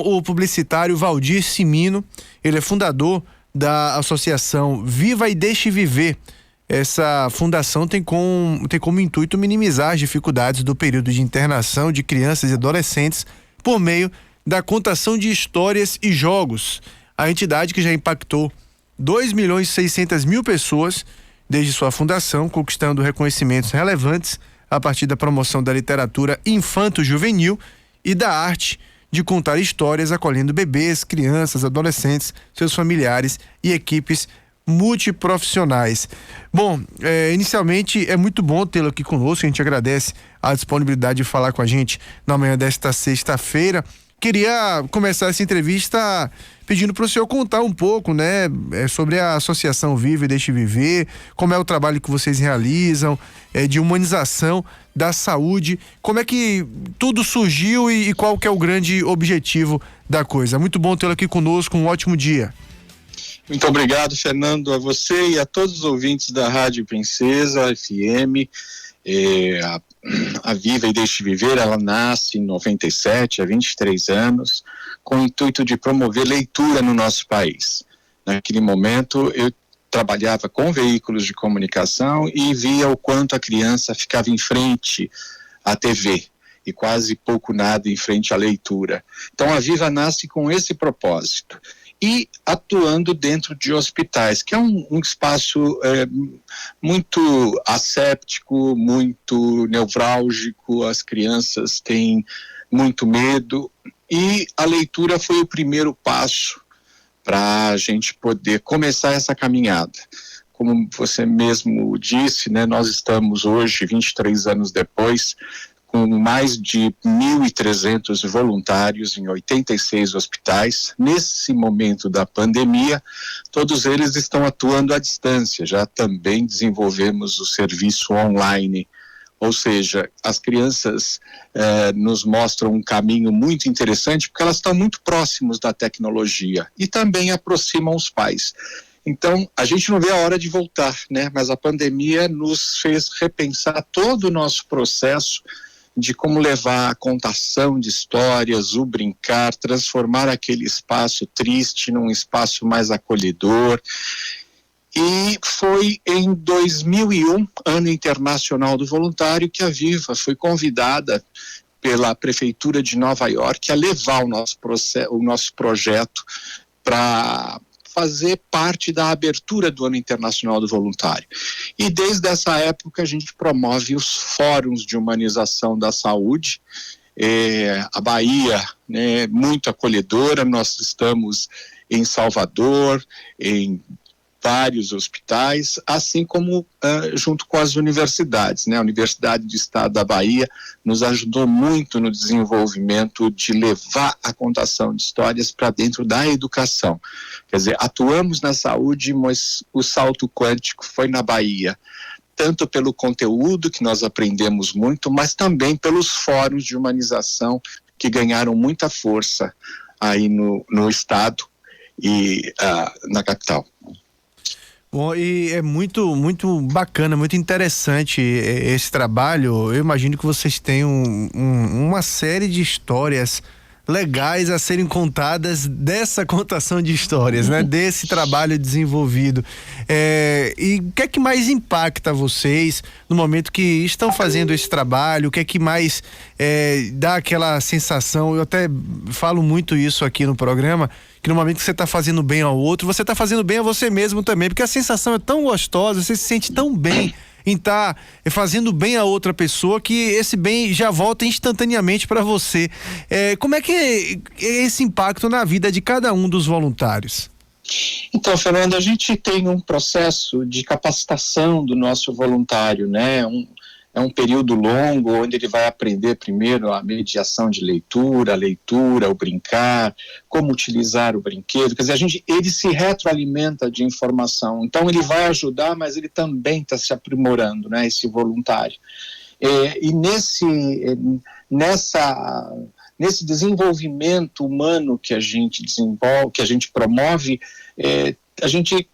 o publicitário Valdir Cimino. Ele é fundador da associação Viva e Deixe Viver. Essa fundação tem como intuito minimizar as dificuldades do período de internação de crianças e adolescentes por meio da contação de histórias e jogos. A entidade, que já impactou 2.600.000 pessoas desde sua fundação, conquistando reconhecimentos relevantes a partir da promoção da literatura infanto-juvenil e da arte de contar histórias, acolhendo bebês, crianças, adolescentes, seus familiares e equipes multiprofissionais. Bom, inicialmente é muito bom tê-lo aqui conosco. A gente agradece a disponibilidade de falar com a gente na manhã desta sexta-feira. Queria começar essa entrevista pedindo para o senhor contar um pouco, né, sobre a Associação Viva e Deixe Viver, como é o trabalho que vocês realizam, de humanização da saúde, como é que tudo surgiu e qual que é o grande objetivo da coisa. Muito bom tê-lo aqui conosco, um ótimo dia. Muito obrigado, Fernando, a você e a todos os ouvintes da Rádio Princesa FM. A Viva e Deixe Viver, ela nasce em 97, há 23 anos, com o intuito de promover leitura no nosso país. Naquele momento, eu trabalhava com veículos de comunicação e via o quanto a criança ficava em frente à TV e quase pouco nada em frente à leitura. Então, a Viva nasce com esse propósito. E atuando dentro de hospitais, que é um espaço muito asséptico, muito nevrálgico, as crianças têm muito medo, e a leitura foi o primeiro passo para a gente poder começar essa caminhada. Como você mesmo disse, né, nós estamos hoje, 23 anos depois, com mais de 1.300 voluntários em 86 hospitais. Nesse momento da pandemia, todos eles estão atuando à distância. Já também desenvolvemos o serviço online, ou seja, as crianças nos mostram um caminho muito interessante, porque elas estão muito próximos da tecnologia e também aproximam os pais. Então, a gente não vê a hora de voltar, né? Mas a pandemia nos fez repensar todo o nosso processo de como levar a contação de histórias, o brincar, transformar aquele espaço triste num espaço mais acolhedor. E foi em 2001, Ano Internacional do Voluntário, que a Viva foi convidada pela Prefeitura de Nova York a levar o nosso projeto para fazer parte da abertura do Ano Internacional do Voluntário. E desde essa época a gente promove os fóruns de humanização da saúde. A Bahia, né, muito acolhedora, nós estamos em Salvador, em vários hospitais, assim como junto com as universidades, né? A Universidade do Estado da Bahia nos ajudou muito no desenvolvimento de levar a contação de histórias para dentro da educação. Quer dizer, atuamos na saúde, mas o salto quântico foi na Bahia, tanto pelo conteúdo, que nós aprendemos muito, mas também pelos fóruns de humanização que ganharam muita força aí no estado e na capital. Bom, e é muito, muito bacana, muito interessante esse trabalho. Eu imagino que vocês têm uma série de histórias legais a serem contadas dessa contação de histórias, né? Desse trabalho desenvolvido. E o que é que mais impacta vocês no momento que estão fazendo esse trabalho? O que é que mais dá aquela sensação? Eu até falo muito isso aqui no programa, que no momento que você está fazendo bem ao outro, você está fazendo bem a você mesmo também, porque a sensação é tão gostosa, você se sente tão bem em estar fazendo bem a outra pessoa, que esse bem já volta instantaneamente para você. Como é que é esse impacto na vida de cada um dos voluntários? Então, Fernando, a gente tem um processo de capacitação do nosso voluntário, né? É um período longo, onde ele vai aprender primeiro a mediação de leitura, o brincar, como utilizar o brinquedo. Quer dizer, ele se retroalimenta de informação. Então, ele vai ajudar, mas ele também está se aprimorando, né, esse voluntário. E nesse desenvolvimento humano que a gente desenvolve, que a gente promove, a gente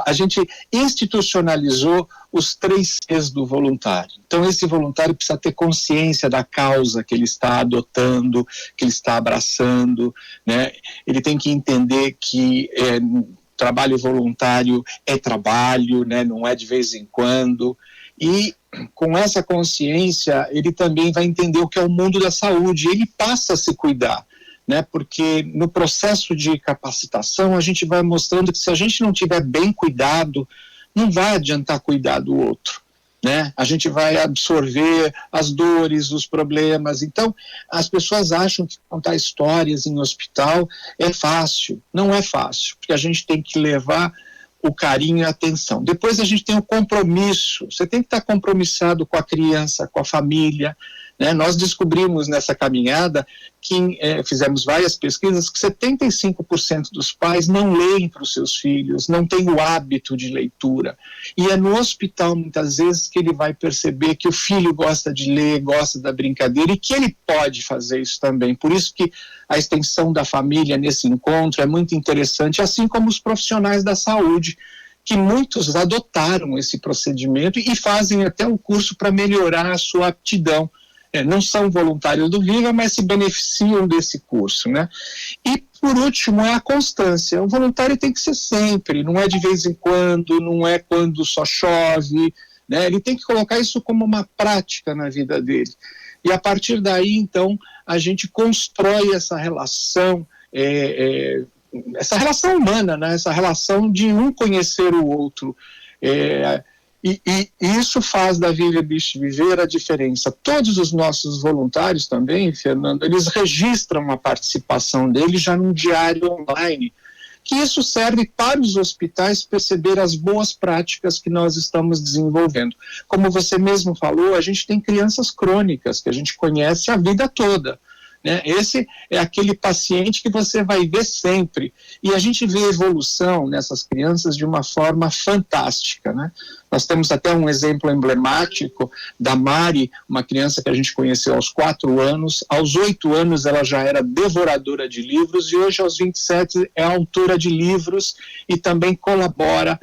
a gente institucionalizou os 3 Cs do voluntário. Então, esse voluntário precisa ter consciência da causa que ele está adotando, que ele está abraçando, né? Ele tem que entender que trabalho voluntário é trabalho, né? Não é de vez em quando. E com essa consciência, ele também vai entender o que é o mundo da saúde. Ele passa a se cuidar, né? Porque no processo de capacitação a gente vai mostrando que se a gente não tiver bem cuidado, não vai adiantar cuidar do outro, né? A gente vai absorver as dores, os problemas. Então, as pessoas acham que contar histórias em hospital é fácil. Não é fácil, porque a gente tem que levar o carinho e a atenção. Depois a gente tem o compromisso. Você tem que estar compromissado com a criança, com a família, né? Nós descobrimos nessa caminhada que fizemos várias pesquisas que 75% dos pais não leem para os seus filhos, não têm o hábito de leitura. E é no hospital, muitas vezes, que ele vai perceber que o filho gosta de ler, gosta da brincadeira e que ele pode fazer isso também. Por isso que a extensão da família nesse encontro é muito interessante, assim como os profissionais da saúde, que muitos adotaram esse procedimento e fazem até um curso para melhorar a sua aptidão. Não são voluntários do Viva, mas se beneficiam desse curso, né? E, por último, é a constância. O voluntário tem que ser sempre, não é de vez em quando, não é quando só chove, né? Ele tem que colocar isso como uma prática na vida dele. E, a partir daí, então, a gente constrói essa relação, essa relação humana, né? Essa relação de um conhecer o outro. E isso faz da Viva Deixe Viver a diferença. Todos os nossos voluntários também, Fernando, eles registram a participação deles já num diário online, que isso serve para os hospitais perceber as boas práticas que nós estamos desenvolvendo. Como você mesmo falou, a gente tem crianças crônicas que a gente conhece a vida toda, né? Esse é aquele paciente que você vai ver sempre. E a gente vê evolução nessas crianças de uma forma fantástica, né? Nós temos até um exemplo emblemático da Mari, uma criança que a gente conheceu aos 4 anos. Aos 8 anos ela já era devoradora de livros e hoje aos 27 é autora de livros e também colabora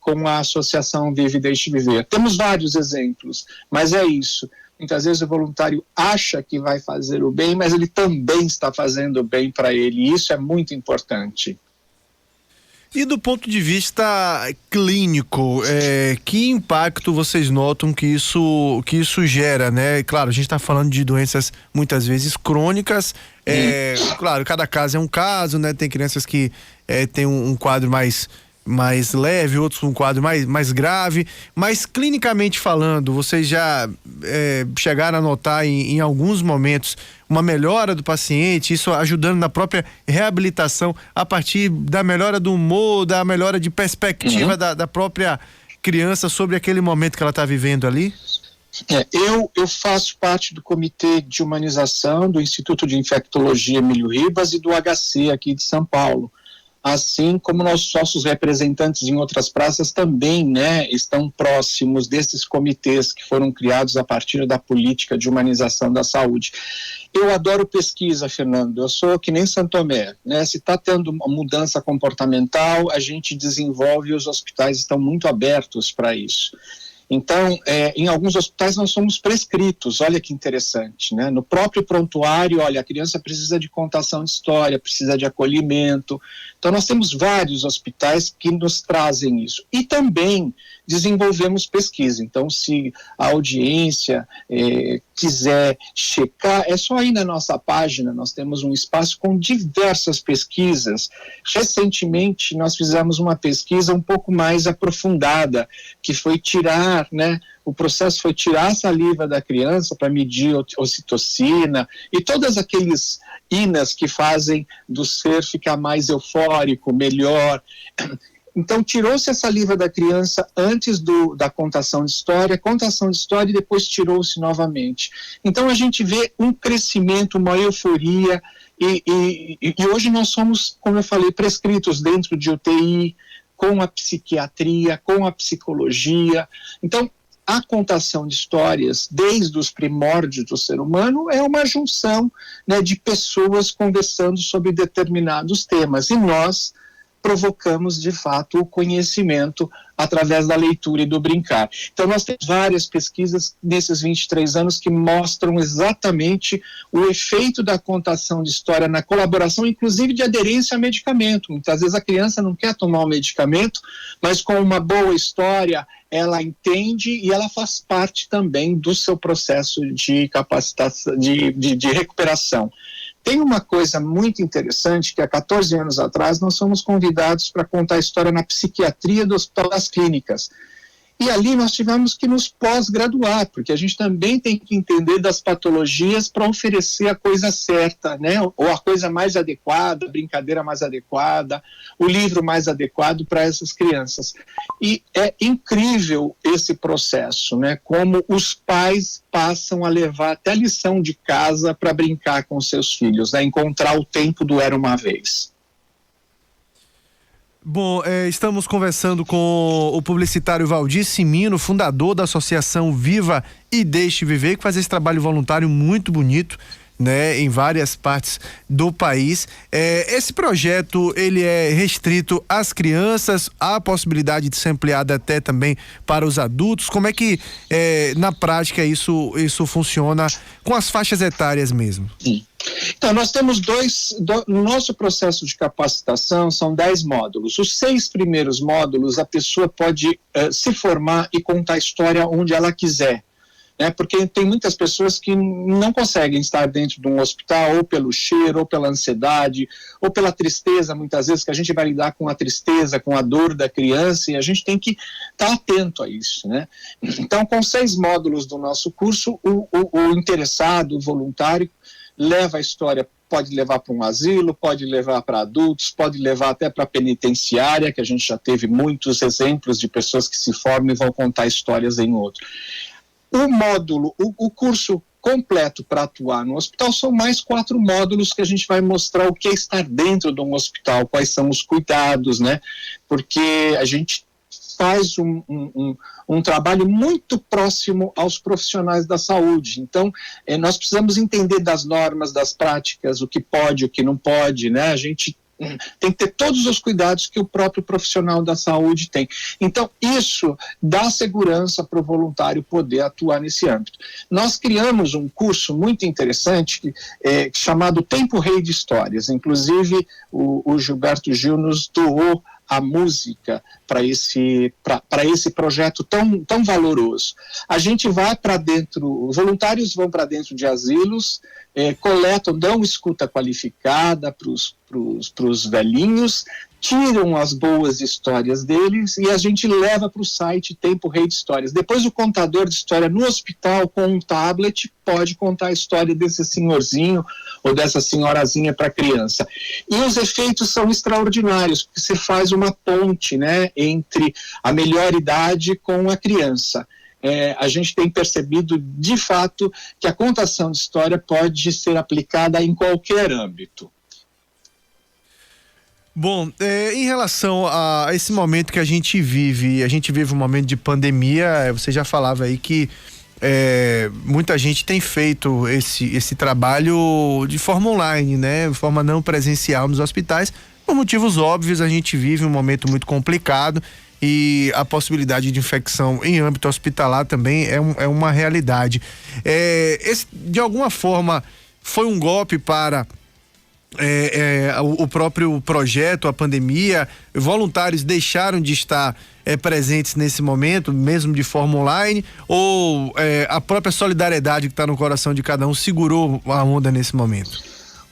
com a Associação Vive Deixe Viver. Temos vários exemplos, mas é isso. Muitas vezes o voluntário acha que vai fazer o bem, mas ele também está fazendo o bem para ele, e isso é muito importante. E do ponto de vista clínico, que impacto vocês notam que isso gera, né? Claro, a gente está falando de doenças muitas vezes crônicas, claro, cada caso é um caso, né? Tem crianças que têm um quadro mais leve, outros um quadro mais grave, mas clinicamente falando, vocês já chegaram a notar em alguns momentos uma melhora do paciente, isso ajudando na própria reabilitação a partir da melhora do humor, da melhora de perspectiva da própria criança sobre aquele momento que ela está vivendo ali? Eu faço parte do Comitê de Humanização do Instituto de Infectologia Emílio Ribas e do HC aqui de São Paulo. Assim como nossos representantes em outras praças também, né, estão próximos desses comitês que foram criados a partir da política de humanização da saúde. Eu adoro pesquisa, Fernando, eu sou que nem Santo Tomé, né? Se está tendo uma mudança comportamental, a gente desenvolve e os hospitais estão muito abertos para isso. Então, em alguns hospitais nós somos prescritos, olha que interessante, né? No próprio prontuário, olha, a criança precisa de contação de história, precisa de acolhimento. Então, nós temos vários hospitais que nos trazem isso. E também desenvolvemos pesquisa. Então, se a audiência quiser checar, é só ir na nossa página, nós temos um espaço com diversas pesquisas. Recentemente, nós fizemos uma pesquisa um pouco mais aprofundada, que foi tirar, né, o processo foi tirar a saliva da criança para medir ocitocina e todas aqueles inas que fazem do ser ficar mais eufórico, melhor. Então, tirou-se a saliva da criança antes da contação de história e depois tirou-se novamente. Então, a gente vê um crescimento, uma euforia, e hoje nós somos, como eu falei, prescritos dentro de UTI, com a psiquiatria, com a psicologia. Então, a contação de histórias, desde os primórdios do ser humano, é uma junção, né, de pessoas conversando sobre determinados temas. E nós provocamos de fato o conhecimento através da leitura e do brincar. Então nós temos várias pesquisas nesses 23 anos que mostram exatamente o efeito da contação de história na colaboração, inclusive de aderência a medicamento. Muitas vezes a criança não quer tomar o medicamento, mas com uma boa história ela entende e ela faz parte também do seu processo de capacitação, de recuperação. Tem uma coisa muito interessante que há 14 anos atrás nós fomos convidados para contar a história na psiquiatria do Hospital das Clínicas. E ali nós tivemos que nos pós-graduar, porque a gente também tem que entender das patologias para oferecer a coisa certa, né? Ou a coisa mais adequada, a brincadeira mais adequada, o livro mais adequado para essas crianças. E é incrível esse processo, né? Como os pais passam a levar até lição de casa para brincar com seus filhos, né? Encontrar o tempo do Era Uma Vez. Bom, estamos conversando com o publicitário Valdir Cimino, fundador da Associação Viva e Deixe Viver, que faz esse trabalho voluntário muito bonito, né, em várias partes do país. Esse projeto, ele é restrito às crianças, há a possibilidade de ser ampliado até também para os adultos. Como é que na prática isso funciona com as faixas etárias mesmo? Sim. Então, nós temos no nosso processo de capacitação são 10 módulos. Os 6 primeiros módulos, a pessoa pode se formar e contar a história onde ela quiser, né? Porque tem muitas pessoas que não conseguem estar dentro de um hospital, ou pelo cheiro, ou pela ansiedade, ou pela tristeza, muitas vezes, que a gente vai lidar com a tristeza, com a dor da criança, e a gente tem que estar atento a isso, né? Então, com 6 módulos do nosso curso, o interessado, o voluntário, leva a história, pode levar para um asilo, pode levar para adultos, pode levar até para a penitenciária, que a gente já teve muitos exemplos de pessoas que se formam e vão contar histórias em outro. O módulo, o curso completo para atuar no hospital são mais 4 módulos que a gente vai mostrar o que é estar dentro de um hospital, quais são os cuidados, né? Porque a gente faz um trabalho muito próximo aos profissionais da saúde. Então, nós precisamos entender das normas, das práticas, o que pode, o que não pode, né? A gente tem que ter todos os cuidados que o próprio profissional da saúde tem. Então, isso dá segurança para o voluntário poder atuar nesse âmbito. Nós criamos um curso muito interessante chamado Tempo Rei de Histórias. Inclusive, o Gilberto Gil nos doou a música para esse projeto tão valoroso. A gente vai para dentro, voluntários vão para dentro de asilos, coletam, dão escuta qualificada para os velhinhos, tiram as boas histórias deles e a gente leva para o site Tempo Rei de Histórias. Depois o contador de história no hospital com um tablet pode contar a história desse senhorzinho ou dessa senhorazinha para a criança. E os efeitos são extraordinários, porque você faz uma ponte, né, entre a melhor idade com a criança. A gente tem percebido, de fato, que a contação de história pode ser aplicada em qualquer âmbito. Bom, em relação a esse momento que a gente vive um momento de pandemia, você já falava aí que muita gente tem feito esse trabalho de forma online, né? De forma não presencial nos hospitais. Por motivos óbvios, a gente vive um momento muito complicado e a possibilidade de infecção em âmbito hospitalar também é uma realidade. De alguma forma, foi um golpe para o próprio projeto, a pandemia. Voluntários deixaram de estar presentes nesse momento, mesmo de forma online, ou a própria solidariedade que está no coração de cada um segurou a onda nesse momento?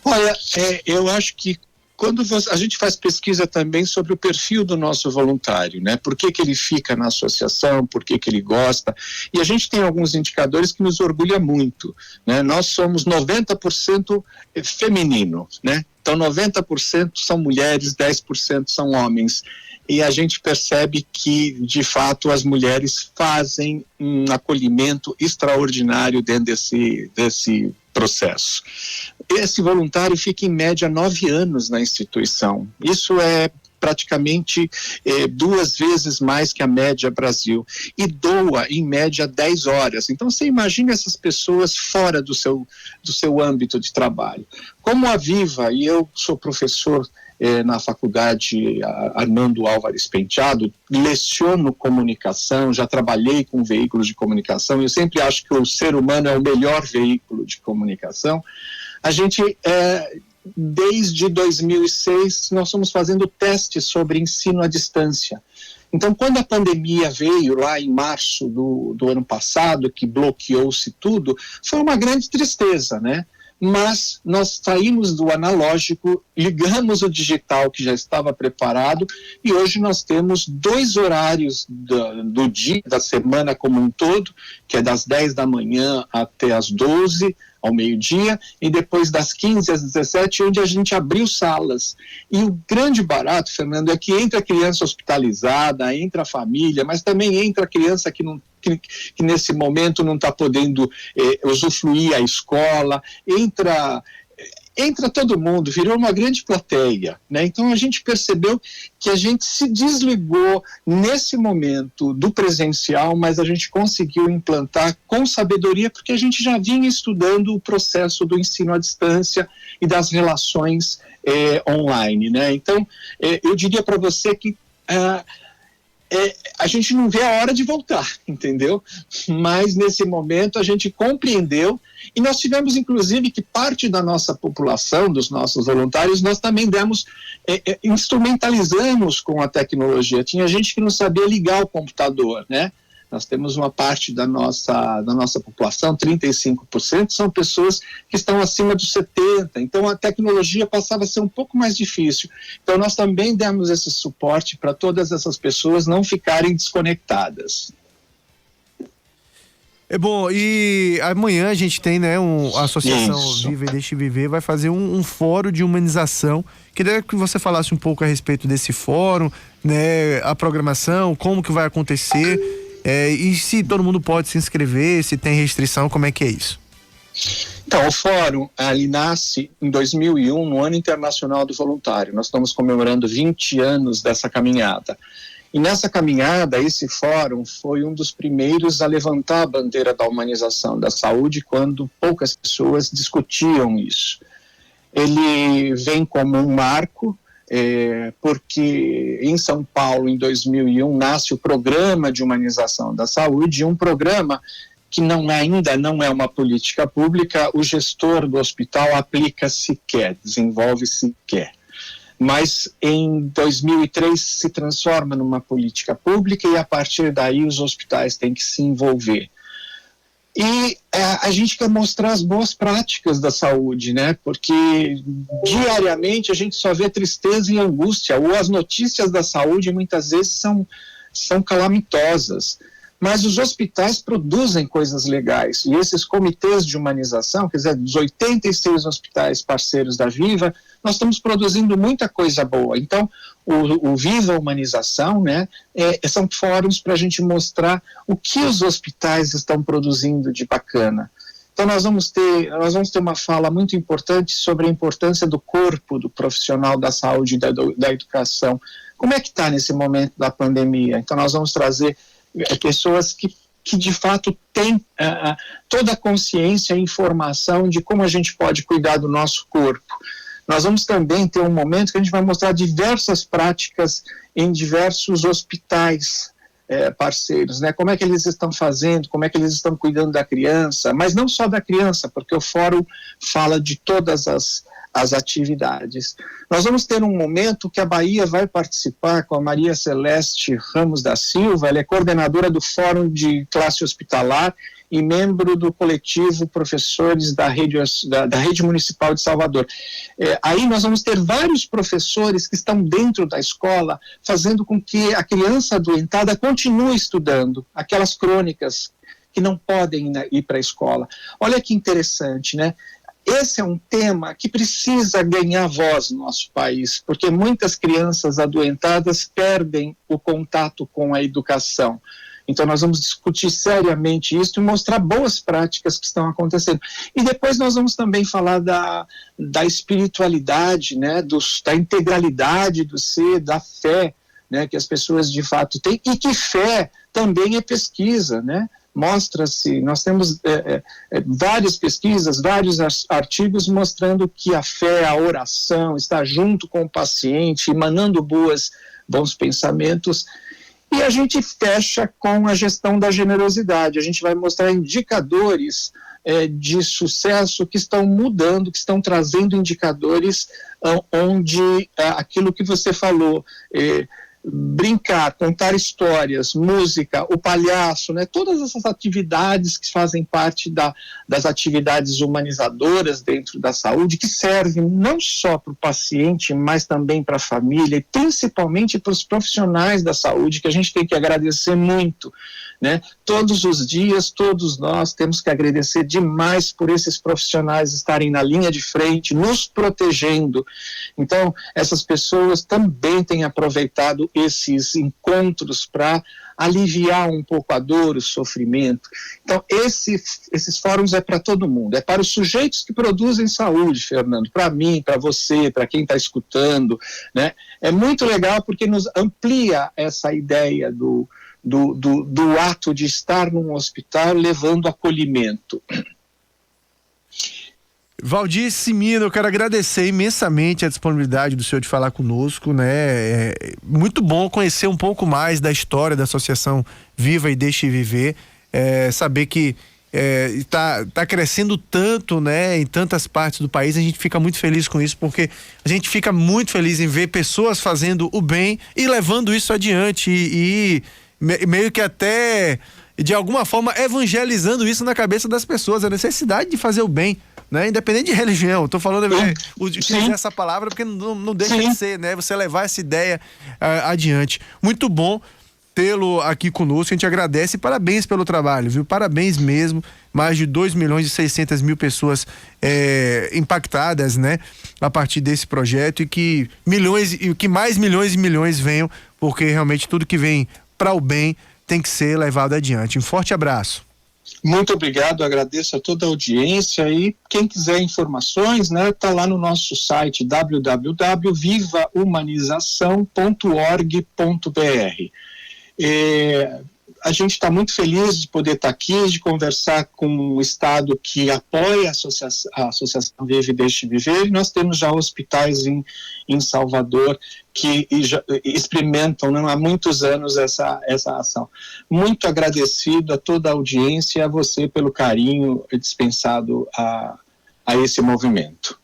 Olha, eu acho que quando a gente faz pesquisa também sobre o perfil do nosso voluntário, né? Por que ele fica na associação, por que ele gosta, e a gente tem alguns indicadores que nos orgulha muito, né? Nós somos 90% feminino, né? Então 90% são mulheres, 10% são homens, e a gente percebe que, de fato, as mulheres fazem um acolhimento extraordinário dentro desse processo. Esse voluntário fica em média 9 anos na instituição. Isso é praticamente 2 vezes mais que a média Brasil, e doa em média 10 horas. Então você imagina essas pessoas fora do seu âmbito de trabalho. Como a Viva, e eu sou professor na faculdade Armando Álvares Penteado, leciono comunicação, já trabalhei com veículos de comunicação, eu sempre acho que o ser humano é o melhor veículo de comunicação. A gente, desde 2006, nós estamos fazendo testes sobre ensino à distância. Então, quando a pandemia veio lá em março do ano passado, que bloqueou-se tudo, foi uma grande tristeza, né? Mas nós saímos do analógico, ligamos o digital que já estava preparado, e hoje nós temos 2 horários do dia, da semana como um todo, que é das 10 da manhã até as 12, ao meio-dia, e depois das 15 às 17, onde a gente abriu salas. E o grande barato, Fernando, é que entra a criança hospitalizada, entra a família, mas também entra a criança que nesse momento não está podendo usufruir a escola, entra todo mundo, virou uma grande plateia, né? Então a gente percebeu que a gente se desligou nesse momento do presencial, mas a gente conseguiu implantar com sabedoria, porque a gente já vinha estudando o processo do ensino à distância e das relações online, né? Então eu diria para você que a gente não vê a hora de voltar, entendeu? Mas nesse momento a gente compreendeu, e nós tivemos inclusive que parte da nossa população, dos nossos voluntários, nós também instrumentalizamos com a tecnologia. Tinha gente que não sabia ligar o computador, né? Nós temos uma parte da nossa população, 35%, são pessoas que estão acima dos 70%, então a tecnologia passava a ser um pouco mais difícil. Então nós também demos esse suporte para todas essas pessoas não ficarem desconectadas. É bom, e amanhã a gente tem, né, a Associação Isso. Viva e Deixe Viver vai fazer um fórum de humanização. Queria que você falasse um pouco a respeito desse fórum, né, a programação, como que vai acontecer, e se todo mundo pode se inscrever, se tem restrição, como é que é isso? Então, o fórum, ele nasce em 2001, no Ano Internacional do Voluntário. Nós estamos comemorando 20 anos dessa caminhada. E nessa caminhada, esse fórum foi um dos primeiros a levantar a bandeira da humanização da saúde, quando poucas pessoas discutiam isso. Ele vem como um marco, porque em São Paulo, em 2001, nasce o Programa de Humanização da Saúde, um programa que ainda não é uma política pública, o gestor do hospital aplica se quer, desenvolve se quer. Mas em 2003 se transforma numa política pública e a partir daí os hospitais têm que se envolver. E a gente quer mostrar as boas práticas da saúde, né? Porque diariamente a gente só vê tristeza e angústia, ou as notícias da saúde muitas vezes são calamitosas. Mas os hospitais produzem coisas legais, e esses comitês de humanização, quer dizer, dos 86 hospitais parceiros da Viva, nós estamos produzindo muita coisa boa. Então, o Viva Humanização, né, são fóruns para a gente mostrar o que os hospitais estão produzindo de bacana. Então, nós vamos ter uma fala muito importante sobre a importância do corpo, do profissional da saúde e da educação. Como é que está nesse momento da pandemia? Então, nós vamos trazer pessoas que de fato têm toda a consciência e informação de como a gente pode cuidar do nosso corpo. Nós vamos também ter um momento que a gente vai mostrar diversas práticas em diversos hospitais parceiros, né? Como é que eles estão fazendo, como é que eles estão cuidando da criança, mas não só da criança, porque o fórum fala de todas as atividades. Nós vamos ter um momento que a Bahia vai participar com a Maria Celeste Ramos da Silva, ela é coordenadora do Fórum de Classe Hospitalar e membro do coletivo Professores da Rede Municipal de Salvador. Aí nós vamos ter vários professores que estão dentro da escola, fazendo com que a criança adoentada continue estudando aquelas crônicas que não podem ir para a escola. Olha que interessante, né? Esse é um tema que precisa ganhar voz no nosso país, porque muitas crianças adoentadas perdem o contato com a educação. Então nós vamos discutir seriamente isso e mostrar boas práticas que estão acontecendo. E depois nós vamos também falar da espiritualidade, né, da integralidade do ser, da fé, né, que as pessoas de fato têm, e que fé também é pesquisa, né? Mostra-se, nós temos várias pesquisas, vários artigos mostrando que a fé, a oração, está junto com o paciente, emanando bons pensamentos. E a gente fecha com a gestão da generosidade. A gente vai mostrar indicadores de sucesso que estão mudando, que estão trazendo indicadores onde aquilo que você falou, brincar, contar histórias, música, o palhaço, né? Todas essas atividades que fazem parte das atividades humanizadoras dentro da saúde, que servem não só para o paciente, mas também para a família e principalmente para os profissionais da saúde, que a gente tem que agradecer muito, né? Todos os dias, todos nós temos que agradecer demais por esses profissionais estarem na linha de frente, nos protegendo. Então, essas pessoas também têm aproveitado esses encontros para aliviar um pouco a dor, o sofrimento. Então, esses fóruns é para todo mundo, é para os sujeitos que produzem saúde, Fernando, para mim, para você, para quem está escutando, né? É muito legal porque nos amplia essa ideia do ato de estar num hospital levando acolhimento. Valdir Cimino, eu quero agradecer imensamente a disponibilidade do senhor de falar conosco, né? É muito bom conhecer um pouco mais da história da Associação Viva e Deixe Viver, saber que está crescendo tanto, né, em tantas partes do país. A gente fica muito feliz com isso, porque a gente fica muito feliz em ver pessoas fazendo o bem e levando isso adiante e meio que até, de alguma forma, evangelizando isso na cabeça das pessoas, a necessidade de fazer o bem, né? Independente de religião. Estou falando utilizar essa palavra porque não deixa de ser, né? Você levar essa ideia adiante. Muito bom tê-lo aqui conosco, a gente agradece e parabéns pelo trabalho, viu? Parabéns mesmo, mais de 2.600.000 pessoas impactadas, né? A partir desse projeto e que mais milhões e milhões venham, porque realmente tudo que vem para o bem tem que ser levado adiante. Um forte abraço. Muito obrigado, agradeço a toda a audiência e quem quiser informações, né, tá lá no nosso site www.vivahumanização.org.br. A gente está muito feliz de poder estar aqui, de conversar com um estado que apoia a Associação Viva e Deixe Viver. Nós temos já hospitais em Salvador que já experimentam, né, há muitos anos essa ação. Muito agradecido a toda a audiência e a você pelo carinho dispensado a esse movimento.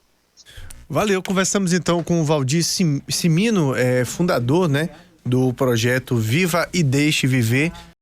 Valeu, conversamos então com o Valdir Cimino, fundador, né, do projeto Viva e Deixe Viver.